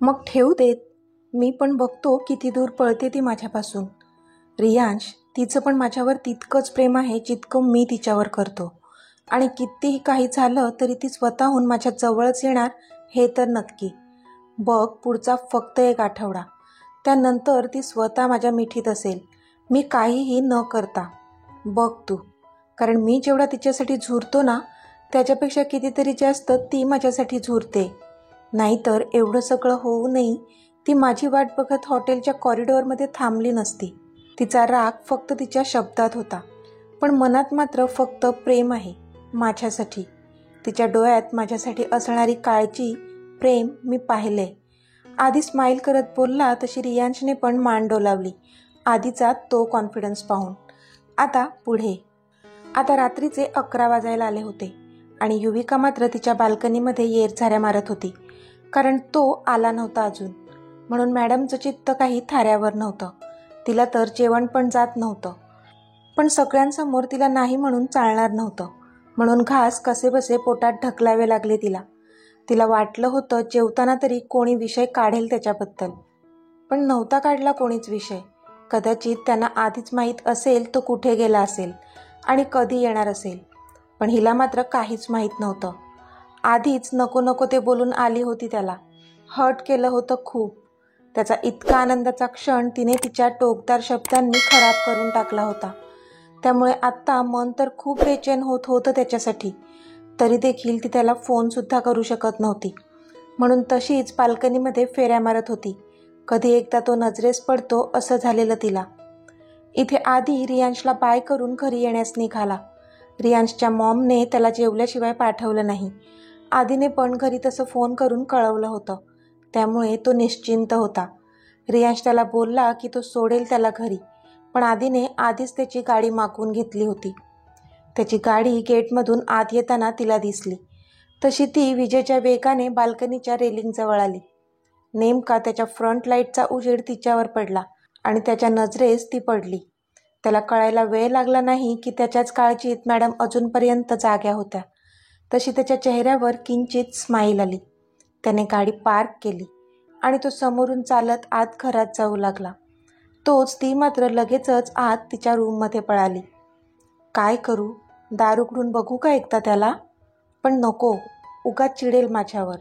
मग ठेवू देत. मी पण बघतो किती दूर पळते ती माझ्यापासून. रियांश, तिचं पण माझ्यावर तितकंच प्रेम आहे जितकं मी तिच्यावर करतो. आणि कितीही काही झालं तरी ती स्वतःहून माझ्या जवळच येणार हे तर नक्की. बघ, पुढचा फक्त 1 आठवडा. त्यानंतर ती स्वतः माझ्या मिठीत असेल, मी काहीही न करता. बघ तू. कारण मी जेवढा तिच्यासाठी झुरतो ना, त्याच्यापेक्षा कितीतरी जास्त ती माझ्यासाठी झुरते. नाहीतर एवढं सगळं होऊनही ती माझी वाट बघत हॉटेलच्या कॉरिडॉरमध्ये थांबली नसती. तिचा राग फक्त तिच्या शब्दात होता, पण मनात मात्र फक्त प्रेम आहे माझ्यासाठी. तिच्या डोळ्यात माझ्यासाठी असणारी काळजी, प्रेम मी पाहिले. आधी स्माईल करत बोलला तशी रियांशने पण मान डोलावली, आधीचा तो कॉन्फिडन्स पाहून. आता पुढे. आता रात्रीचे 11 वाजायला आले होते आणि युविका मात्र तिच्या बाल्कनीमध्ये येरझाऱ्या मारत होती. कारण तो आला नव्हता अजून, म्हणून मॅडमचं चित्त काही थाऱ्यावर नव्हतं. तिला तर जेवण पण जात नव्हतं, पण सगळ्यांसमोर तिला नाही म्हणून चालणार नव्हतं. म्हणून घास कसेबसे पोटात ढकलावे लागले तिला. तिला वाटलं होतं जेवताना तरी कोणी विषय काढेल त्याच्याबद्दल, पण नव्हता काढला कोणीच विषय. कदाचित त्यांना आधीच माहीत असेल तो कुठे गेला असेल आणि कधी येणार असेल, पण हिला मात्र काहीच माहीत नव्हतं. आधीच नको नको ते बोलून आली होती त्याला. हर्ट केलं होतं खूप. त्याचा इतका आनंदाचा क्षण तिने तिच्या टोकदार शब्दांनी खराब करून टाकला होता. त्यामुळे आत्ता मन तर खूप बेचैन होत होतं त्याच्यासाठी. तरी देखील ती त्याला फोनसुद्धा करू शकत नव्हती. म्हणून तशीच बाल्कनीमध्ये फेऱ्या मारत होती. कधी एकदा तो नजरेस पडतो असं झालेलं तिला. इथे आधी रियांशला बाय करून घरी येण्यास निघाला. रियांशच्या मॉमने त्याला जेवल्याशिवाय पाठवलं नाही. आधीने पण घरी तसं फोन करून कळवलं होतं, त्यामुळे तो निश्चिंत होता. रियांश त्याला बोलला की तो सोडेल त्याला घरी, पण आधीने आधीच त्याची गाडी मागवून घेतली होती. त्याची गाडी गेटमधून आत येताना तिला दिसली. तशी ती विजेच्या वेगाने बाल्कनीच्या रेलिंगजवळ आली. नेमका त्याच्या फ्रंट लाईटचा उजेड तिच्यावर पडला आणि त्याच्या नजरेस ती पडली. त्याला कळायला वेळ लागला नाही की त्याच्याच काळजीत मॅडम अजूनपर्यंत जाग्या होत्या. तशी त्याच्या चेहऱ्यावर किंचित स्माईल आली. त्याने गाडी पार्क केली आणि तो समोरून चालत आत घरात जाऊ लागला. ती मात्र लगेचच आत तिच्या रूममध्ये पळाली. काय करू? दार उघडून बघू का एकदा त्याला? पण नको, उगाच चिडेल माझ्यावर.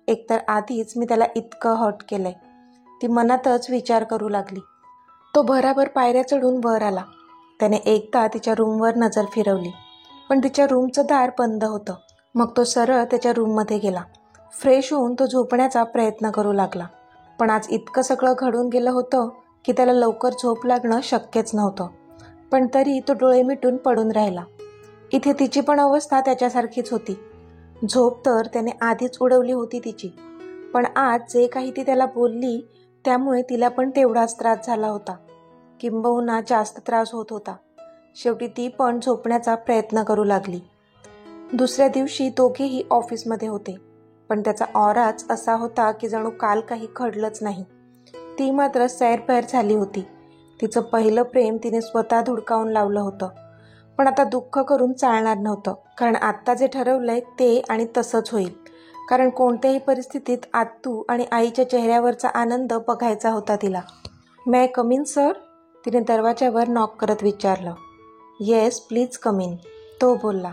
एकतर आधीच मी त्याला इतकं हर्ट केलंय. ती मनातच विचार करू लागली. तो भराभर पायऱ्या चढून वर आला. त्याने एकदा तिच्या रूमवर नजर फिरवली, पण तिच्या रूमचं दार बंद होतं. मग तो सरळ त्याच्या रूममध्ये गेला. फ्रेश होऊन तो झोपण्याचा प्रयत्न करू लागला, पण आज इतकं सगळं घडून गेलं होतं की त्याला लवकर झोप लागणं शक्यच नव्हतं. पण तरी तो डोळे मिटून पडून राहिला. इथे तिची पण अवस्था त्याच्यासारखीच होती. झोप तर त्याने आधीच उडवली होती तिची, पण आज जे काही ती त्याला बोलली त्यामुळे तिला पण तेवढाच त्रास झाला होता, किंबहुना जास्त त्रास होत होता. शेवटी ती पण झोपण्याचा प्रयत्न करू लागली. दुसऱ्या दिवशी दोघेही ऑफिसमध्ये होते, पण त्याचा ऑराच असा होता की जणू काल काही घडलंच नाही. ती मात्र सैरभैर झाली होती. तिचं पहिलं प्रेम तिने स्वतः धुडकावून लावलं होतं, पण आता दुःख करून चालणार नव्हतं. कारण आत्ता जे ठरवलंय ते आणि तसंच होईल. कारण कोणत्याही परिस्थितीत आत्तू आणि आईच्या चेहऱ्यावरचा आनंद बघायचा होता तिला. मे कम इन सर? तिने दरवाजावर नॉक करत विचारलं. येस प्लीज कम इन, तो बोलला.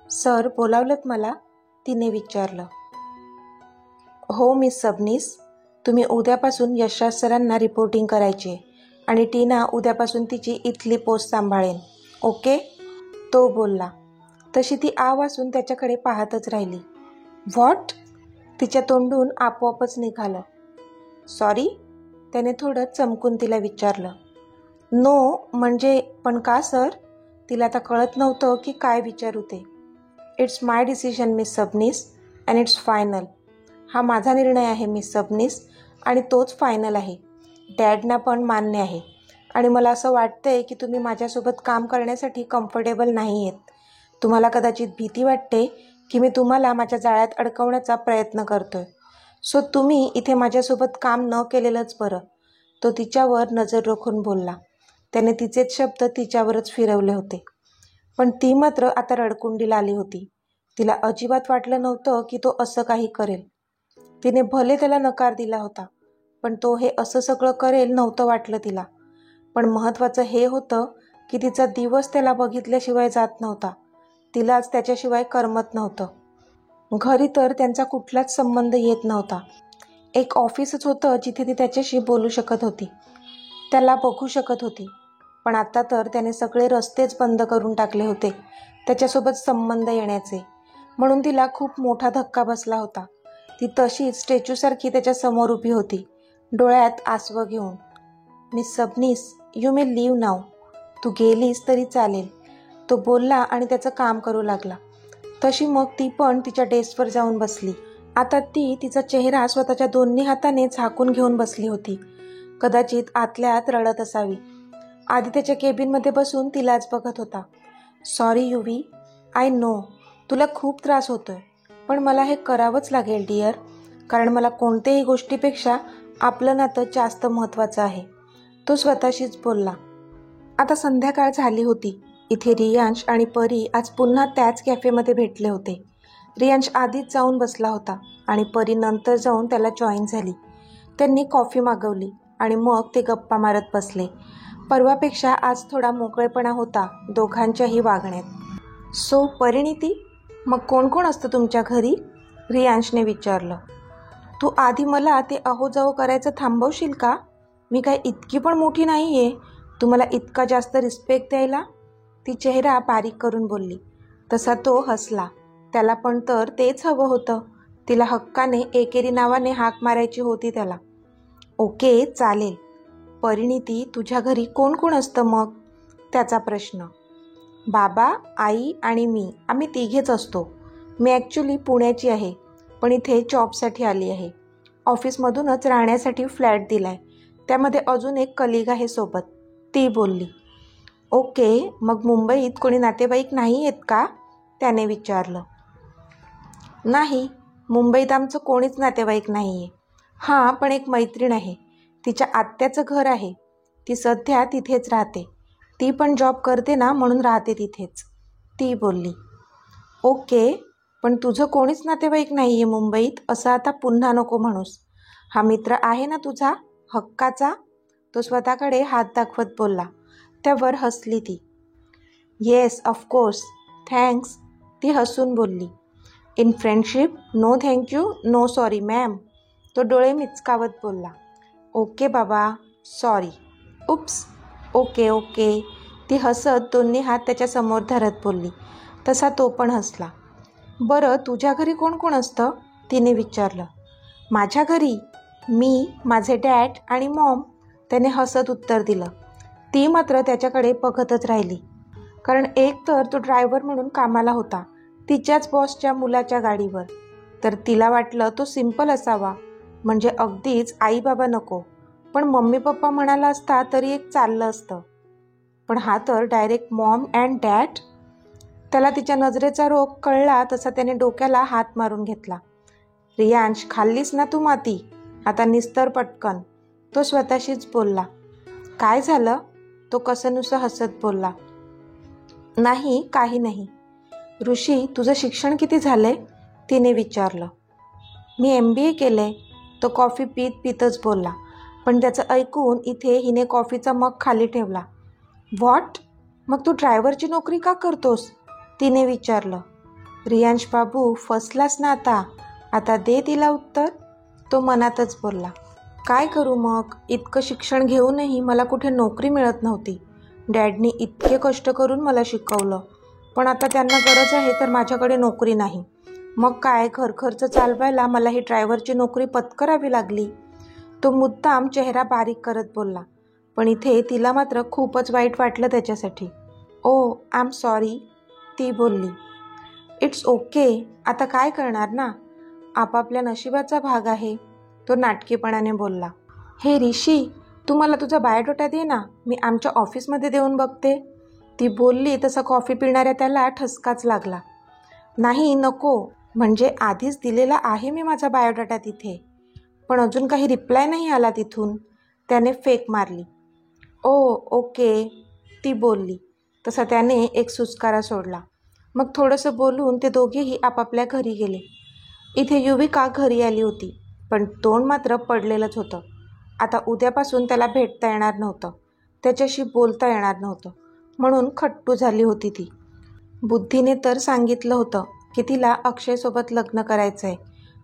सर बोलावलंत मला? तिने विचारलं. हो मिस सबनीस, तुम्ही उद्यापासून यशराज सरांना रिपोर्टिंग करायची आणि टीना उद्यापासून तिची इथली पोस्ट सांभाळेन, ओके? तो बोलला. तशी ती आ वासून त्याच्याकडे पाहतच राहिली. व्हॉट? तिच्या तोंडून आपोआपच निघालं. सॉरी? त्याने थोडं चमकून तिला विचारलं. नो म्हणजे पण का सर? तिला आता कळत नव्हतं की काय विचारू ते. It's my decision miss Sabnis and it's final. हा माझा निर्णय आहे मिस सबनीस आणि तोच फायनल आहे. डॅडना पण मान्य आहे आणि मला असं वाटतंय की तुम्ही माझ्यासोबत काम करण्यासाठी कम्फर्टेबल नाही आहेत. तुम्हाला कदाचित भीती वाटते की मी तुम्हाला माझ्या जाळ्यात अडकवण्याचा प्रयत्न करतोय. सो तुम्ही इथे माझ्यासोबत काम न केलेलंच बरं. तो तिच्यावर नजर रोखून बोलला. त्याने तिचेच शब्द तिच्यावरच फिरवले होते. पण ती मात्र आता रडकुंडीला आली होती. तिला अजिबात वाटलं नव्हतं की तो असं काही करेल. तिने भले त्याला नकार दिला होता, पण तो हे असं सगळं करेल नव्हतं वाटलं तिला. पण महत्त्वाचं हे होतं की तिचा दिवस त्याला बघितल्याशिवाय जात नव्हता. तिलाच त्याच्याशिवाय करमत नव्हतं. घरी तर त्यांचा कुठलाच संबंध येत नव्हता. एक ऑफिसच होतं जिथे ती त्याच्याशी बोलू शकत होती, त्याला बघू शकत होती. पण आता तर त्याने सगळे रस्तेच बंद करून टाकले होते त्याच्यासोबत संबंध येण्याचे. म्हणून तिला खूप मोठा धक्का बसला होता. ती तशीच स्टॅच्यूसारखी त्याच्या समोर उभी होती, डोळ्यात आसवं घेऊन. Miss Sabnis, you may leave now. तू गेलीस तरी चालेल, तो बोलला आणि त्याचं काम करू लागला. तशी मग ती पण तिच्या डेस्कवर जाऊन बसली. आता ती तिचा चेहरा स्वतःच्या दोन्ही हाताने झाकून घेऊन बसली होती. कदाचित आतल्या आत रडत असावी. आधी त्याच्या केबिनमध्ये बसून तिलाच बघत होता. सॉरी युवी, आय नो तुला खूप त्रास होतोय, पण मला हे करावंच लागेल डिअर, कारण मला कोणत्याही गोष्टीपेक्षा आपलं नातं जास्त महत्त्वाचं आहे, तो स्वतःशीच बोलला. आता संध्याकाळ झाली होती. इथे रियांश आणि परी आज पुन्हा त्याच कॅफेमध्ये भेटले होते. रियांश आधीच जाऊन बसला होता आणि परी नंतर जाऊन त्याला जॉईन झाली. त्यांनी कॉफी मागवली आणि मग ते गप्पा मारत बसले. परवापेक्षा आज थोडा मोकळेपणा होता दोघांच्याही वागण्यात. सो परिणिती, मग कोण कोण असतं तुमच्या घरी? रियांशने विचारलं. तू आधी मला ते अहो जाओ करायचं थांबवशील का? मी काय इतकी पण मोठी नाही आहे तुम्हाला इतका जास्त रिस्पेक्ट द्यायला, ती चेहरा बारीक करून बोलली. तसा तो हसला. त्याला पण तर तेच हवं होतं. तिला हक्काने एकेरी नावाने हाक मारायची होती त्याला. ओके चालेल. परिणिती, तुझ्या घरी कोण कोण असतं मग? त्याचा प्रश्न. बाबा, आई आणि मी, आम्ही तिघेच असतो. मी ॲक्च्युली पुण्याची आहे, पण इथे जॉबसाठी आली आहे. ऑफिसमधूनच राहण्यासाठी फ्लॅट दिला आहे. त्यामध्ये अजून एक कलिग आहे सोबत, ती बोलली. ओके, मग मुंबईत कोणी नातेवाईक नाही आहेत का? त्याने विचारलं. नाही, मुंबईत आमचं कोणीच नातेवाईक नाही आहे. हां, पण एक मैत्रीण आहे, तिच्या आत्याचं घर आहे. ती सध्या तिथेच राहते. ती पण जॉब करते ना, म्हणून राहते तिथेच, ती बोलली. ओके, पण तुझं कोणीच नातेवाईक नाही आहे मुंबईत असं आता पुन्हा नको म्हणूस. हा मित्र आहे ना तुझा हक्काचा, तो स्वतःकडे हात दाखवत बोलला. त्यावर हसली ती. येस ऑफकोर्स, थँक्स, ती हसून बोलली. In friendship no thank you, no sorry ma'am, तो डोळे मिचकावत बोलला. ओके बाबा, सॉरी, उप्स, ओके ओके, ती हसत दोन्ही हात त्याच्यासमोर धरत बोलली. तसा तो पण हसला. बरं, तुझ्या घरी कोण कोण असतं? तिने विचारलं. माझ्या घरी मी, माझे डॅड आणि मॉम, त्याने हसत उत्तर दिलं. ती मात्र त्याच्याकडे बघतच राहिली, कारण एक तर तो ड्रायव्हर म्हणून कामाला होता तिच्याच बॉसच्या मुलाच्या गाडीवर. तर तिला वाटलं तो सिंपल असावा, म्हणजे अगदीच आई बाबा नको, पण मम्मी पप्पा म्हणाला असता तरी एक चाललं असतं. पण हा तर डायरेक्ट मॉम अँड डॅड. त्याला तिच्या नजरेचा रोग कळला तसा त्याने डोक्याला हात मारून घेतला. रियांश, खाल्लीस ना तू माती, आता निस्तर पटकन, तो स्वतःशीच बोलला. काय झालं? तो कसंनुसं हसत बोलला. नाही, काही नाही. ऋषी, तुझं शिक्षण किती झालंय? तिने विचारलं. मी MBA केलंय, तो कॉफी पीत पीतच बोलला. पण त्याचं ऐकून इथे हिने कॉफीचा मग खाली ठेवला. व्हॉट? मग तू ड्रायव्हरची नोकरी का करतोस? तिने विचारलं. रियांश बाबू, फसलास ना आता दे तिला उत्तर, तो मनातच बोलला. काय करू मग, इतकं शिक्षण घेऊनही मला कुठे नोकरी मिळत नव्हती. डॅडनी इतके कष्ट करून मला शिकवलं, पण आता त्यांना गरज आहे तर माझ्याकडे नोकरी नाही. मग काय, घर खर्च चालवायला मला ही ड्रायव्हरची नोकरी पत्करावी लागली. तो मुद्दाम चेहरा बारीक करत बोलला. पण इथे तिला मात्र खूपच वाईट वाटलं त्याच्यासाठी. ओ, आय एम सॉरी, ती बोलली. इट्स ओके, आता काय करणार ना, आपापल्या नशिबाचा भाग आहे, तो नाटकीपणाने बोलला. हे ऋषी, तू मला तुझा बायोडाटा दे ना, मी आमच्या ऑफिसमध्ये देऊन बघते, ती बोलली. तसा कॉफी पिणाऱ्या त्याला ठसकाच लागला. नाही नको, म्हणजे आधीच दिलेला आहे मी माझा बायोडाटा तिथे, पण अजून काही रिप्लाय नाही आला तिथून, त्याने फेक मारली. ओ ओके, ती बोलली. तसा त्याने एक सुस्कारा सोडला. मग थोडंसं बोलून ते दोघेही आपापल्या घरी गेले. इथे युविका घरी आली होती, पण तोंड मात्र पडलेलंच होतं. आता उद्यापासून त्याला भेटता येणार नव्हतं, त्याच्याशी बोलता येणार नव्हतं, म्हणून खट्टू झाली होती ती. बुद्धीने तर सांगितलं होतं की तिला अक्षयसोबत लग्न करायचं आहे,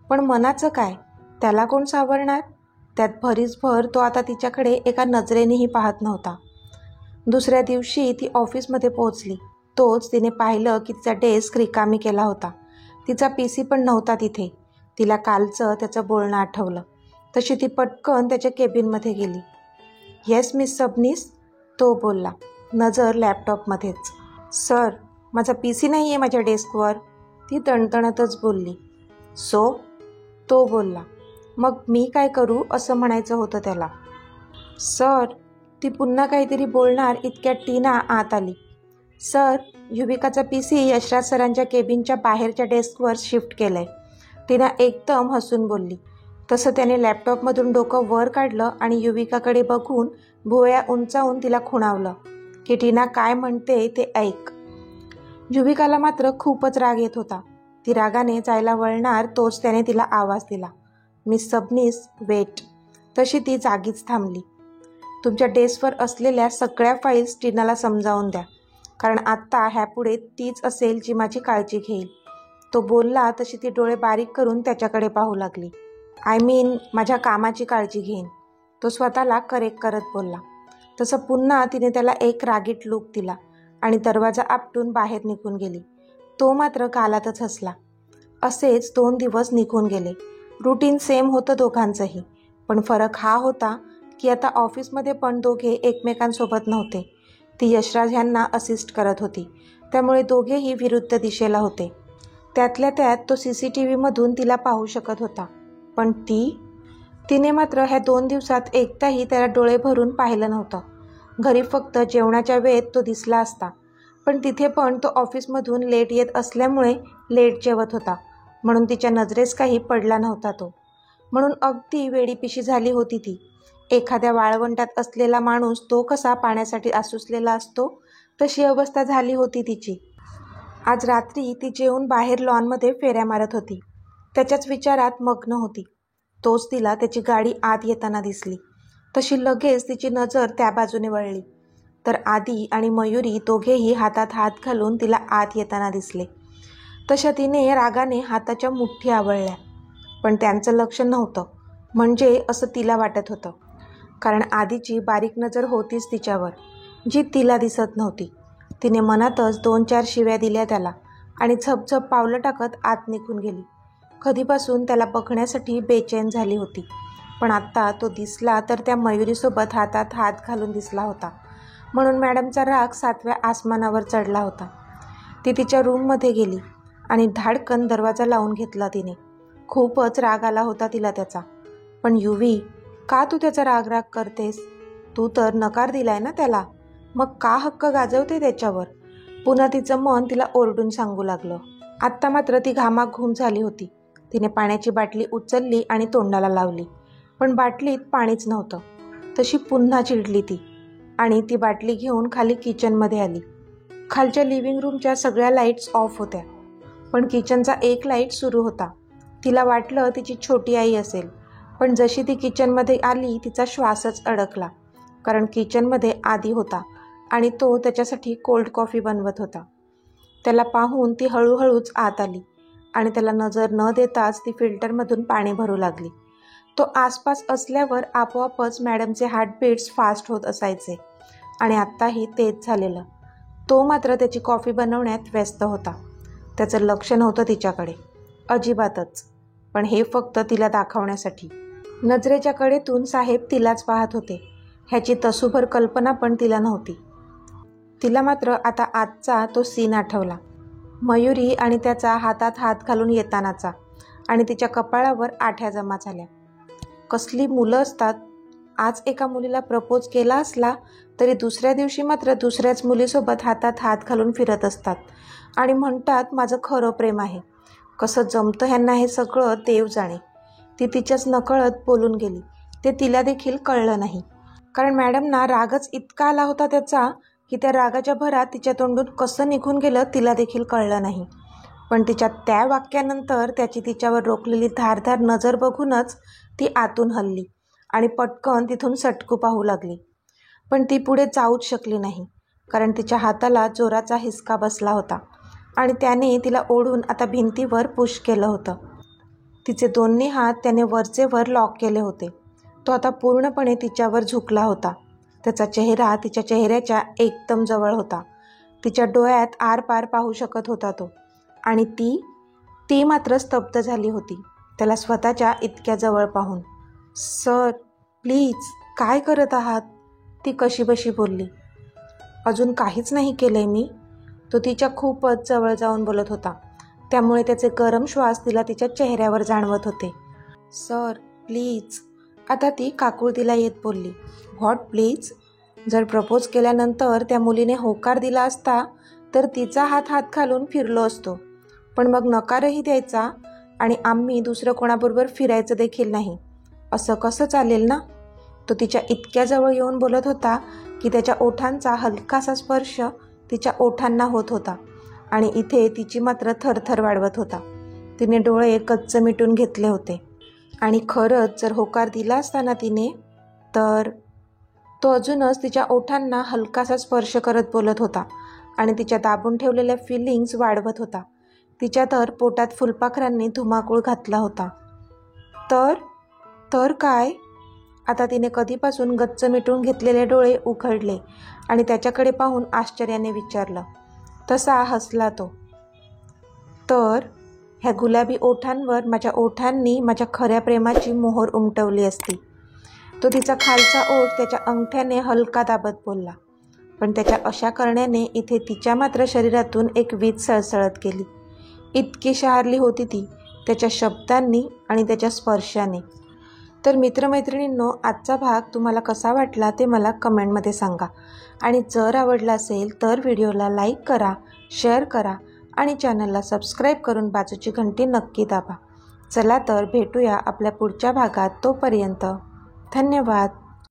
पण मनाचं काय, त्याला कोण सावरणार? त्यात भरीसभर तो आता तिच्याकडे एका नजरेनेही पाहत नव्हता. दुसऱ्या दिवशी ती ऑफिसमध्ये पोहोचली. तोच तिने पाहिलं की तिचा डेस्क रिकामी केला होता. तिचा PC पण नव्हता तिथे. तिला कालचं त्याचं बोलणं आठवलं. तशी ती पटकन त्याच्या केबिनमध्ये गेली. येस मिस सबनीस, तो बोलला, नजर लॅपटॉपमध्येच. सर, माझा PC नाही आहे माझ्या डेस्कवर, ती तणतणतच बोलली. सो, तो बोलला, मग मी काय करू असं म्हणायचं होतं त्याला. सर, ती पुन्हा काहीतरी बोलणार इतक्यात टीना आत आली. सर, युविकाचा PC यशराज सरांच्या केबिनच्या बाहेरच्या डेस्कवर शिफ्ट केलं आहे, टीना एकदम हसून बोलली. तसं त्याने लॅपटॉपमधून डोकं वर काढलं आणि युविकाकडे बघून भुवया उंचावून तिला खुणावलं की टीना काय म्हणते ते ऐक. युविकाला मात्र खूपच राग येत होता. ती रागाने जायला वळणार तोच त्याने तिला आवाज दिला, मिस सबनीस वेट. तशी ती जागीच थांबली. तुमच्या डेस्कवर असलेल्या सगळ्या फाईल्स टीनाला समजावून द्या, कारण आत्ता ह्यापुढे तीच असेल जी माझी काळजी घेईल. तो बोलला तशी ती डोळे बारीक करून त्याच्याकडे पाहू लागली. आय मीन माझ्या कामाची काळजी घेईन, तो स्वतःला करेक्ट करत बोलला. तसं पुन्हा तिने त्याला एक रागीट लूक दिला आणि दरवाजा आपटून बाहेर निघून गेली. तो मात्र गालातच हसला. असेच 2 दिवस निघून गेले. रुटीन सेम होतं दोघांचंही, पण फरक हा होता की आता ऑफिसमध्ये पण दोघे एकमेकांसोबत नव्हते. ती यशराज ह्यांना असिस्ट करत होती, त्यामुळे दोघेही विरुद्ध दिशेला होते. त्यातल्या त्यात तो CCTVमधून तिला पाहू शकत होता, पण तिने मात्र ह्या 2 दिवसात एकदाही त्याला डोळे भरून पाहिलं नव्हतं. घरी फक्त जेवणाच्या वेळेत तो दिसला असता, पण तिथे पण तो ऑफिसमधून लेट येत असल्यामुळे लेट जेवत होता, म्हणून तिच्या नजरेस काही पडला नव्हता तो. म्हणून अगदी वेडीपिशी झाली होती ती. एखाद्या वाळवंटात असलेला माणूस तो कसा पाण्यासाठी आसुसलेला असतो, तशी अवस्था झाली होती तिची. आज रात्री ती जेवून बाहेर लॉनमध्ये फेऱ्या मारत होती. त्याच्याच विचारात मग्न होती. तोच तिला त्याची गाडी आत येताना दिसली. तशी लगेच तिची नजर त्या बाजूने वळली, तर आदी आणि मयुरी दोघेही हातात हात घालून तिला आत येताना दिसले. तशा तिने रागाने हाताच्या मुठ्ठी आवळल्या, पण त्यांचं लक्ष नव्हतं, म्हणजे असं तिला वाटत होतं, कारण आधीची बारीक नजर होतीच तिच्यावर, जी तिला दिसत नव्हती. तिने मनातच 2-4 शिव्या दिल्या त्याला आणि झपझप पावलं टाकत आत निघून गेली. कधीपासून त्याला बघण्यासाठी बेचैन झाली होती, पण आत्ता तो दिसला तर त्या मयुरीसोबत हातात हात घालून दिसला होता, म्हणून मॅडमचा राग 7व्या आसमानावर चढला होता. ती तिच्या रूममध्ये गेली आणि धाडकन दरवाजा लावून घेतला तिने. खूपच राग आला होता तिला त्याचा. पण युवी, का तू त्याचा राग करतेस? तू तर नकार दिलाय ना त्याला, मग का हक्क गाजवते त्याच्यावर? पुन्हा तिचं मन तिला ओरडून सांगू लागलं. आत्ता मात्र ती घामाघूम झाली होती. तिने पाण्याची बाटली उचलली आणि तोंडाला लावली, पण बाटलीत पाणीच नव्हतं. तशी पुन्हा चिडली ती आणि ती बाटली घेऊन खाली किचनमध्ये आली. खालच्या लिव्हिंग रूमच्या सगळ्या लाईट्स ऑफ होत्या, पण किचनचा एक लाईट सुरू होता. तिला वाटलं तिची छोटी आई असेल, पण जशी ती किचनमध्ये आली तिचा श्वासच अडकला, कारण किचनमध्ये आदी होता आणि तो त्याच्यासाठी कोल्ड कॉफी बनवत होता. त्याला पाहून ती हळूहळूच आत आली आणि त्याला नजर न देताच ती फिल्टरमधून पाणी भरू लागली. तो आसपास असल्यावर आपोआपच मॅडमचे हार्टबीट्स फास्ट होत असायचे आणि आत्ताही तेच झालेलं. तो मात्र त्याची कॉफी बनवण्यात व्यस्त होता. त्याचं लक्ष नव्हतं तिच्याकडे, अजिबातच. पण हे फक्त तिला दाखवण्यासाठी. नजरेच्या कडेतून साहेब तिलाच पाहत होते ह्याची तसूभर कल्पना पण तिला नव्हती. तिला मात्र आता आजचा तो सीन आठवला, मयुरी आणि त्याचा हातात हात घालून येतानाचा, आणि तिच्या कपाळावर आठ्या जमा झाल्या. कसली मुलं असतात. आज एका मुलीला प्रपोज केला असला तरी दुसऱ्या दिवशी मात्र दुसऱ्याच मुलीसोबत हातात हात घालून फिरत असतात आणि म्हणतात माझं खरं प्रेम आहे. कसं जमतं ह्यांना हे सगळं देव जाणे. ती तिच्याच नकळत बोलून गेली. ते तिला देखील कळलं नाही, कारण मॅडमना रागच इतका आला होता त्याचा की त्या रागाच्या भरात तिच्या तोंडून कसं निघून गेलं तिला देखील कळलं नाही. पण तिच्या त्या वाक्यानंतर त्याची तिच्यावर रोखलेली धारदार नजर बघूनच ती आतून हलली आणि पटकन तिथून सटकू पाहू लागली. पण ती पुढे जाऊच शकली नाही, कारण तिच्या हाताला जोराचा हिसका बसला होता आणि त्याने तिला ओढून आता भिंतीवर पुश केलं होतं. तिचे दोन्ही हात त्याने वरचे वर लॉक केले होते. तो आता पूर्णपणे तिच्यावर झुकला होता. त्याचा चेहरा तिच्या चेहऱ्याच्या एकदम जवळ होता. तिच्या डोळ्यात आरपार पाहू शकत होता तो. आणि ती मात्र स्तब्ध झाली होती त्याला स्वतःच्या इतक्या जवळ पाहून. सर प्लीज, काय करत आहात? ती कशीबशी बोलली. अजून काहीच नाही केलंय मी. तो तिच्या खूपच जवळ जाऊन बोलत होता, त्यामुळे त्याचे गरम श्वास तिला तिच्या चेहऱ्यावर जाणवत होते. सर प्लीज, आता ती काकुळतीला येत बोलली. What please? जर प्रपोज केल्यानंतर त्या मुलीने होकार दिला असता तर तिचा हात घालून फिरलो असतो, पण मग नकारही द्यायचा आणि आम्ही दुसरं कोणाबरोबर फिरायचं देखील नाही. असं कसं चालेल ना? तो तिच्या इतक्या जवळ येऊन बोलत होता की त्याच्या ओठांचा हलकासा स्पर्श तिच्या ओठांना होत होता आणि इथे तिची मात्र थरथर वाढवत होता. तिने डोळे गच्च मिटून घेतले होते आणि खरंच जर होकार दिला असताना तिने, तर तो अजूनच तिच्या ओठांना हलकासा स्पर्श करत बोलत होता आणि तिच्या दाबून ठेवलेल्या फिलिंग्स वाढवत होता. तिच्या तर पोटात फुलपाखरांनी धुमाकूळ घातला होता. तर काय? आता तिने कधीपासून गच्च मिटून घेतलेले डोळे उघडले आणि त्याच्याकडे पाहून आश्चर्याने विचारलं. तसा हसला तो. तर ह्या गुलाबी ओठांवर माझ्या ओठांनी माझ्या खऱ्या प्रेमाची मोहर उमटवली असती. तो तिचा खालचा ओठ त्याच्या अंगठ्याने हलका दाबत बोलला. पण त्याच्या अशा करण्याने इथे तिच्या मात्र शरीरातून एक वीज सळसळत गेली. इतकी शहारली होती ती त्याच्या शब्दांनी आणि त्याच्या स्पर्शाने. तर मित्रमैत्रिणींनो, आजचा भाग तुम्हाला कसा वाटला ते मला कमेंटमध्ये सांगा. आणि जर आवडला असेल तर व्हिडिओला लाईक करा, शेअर करा आणि चॅनलला सबस्क्राईब करून बाजूची घंटी नक्की दाबा. चला तर भेटूया आपल्या पुढच्या भागात. तोपर्यंत धन्यवाद.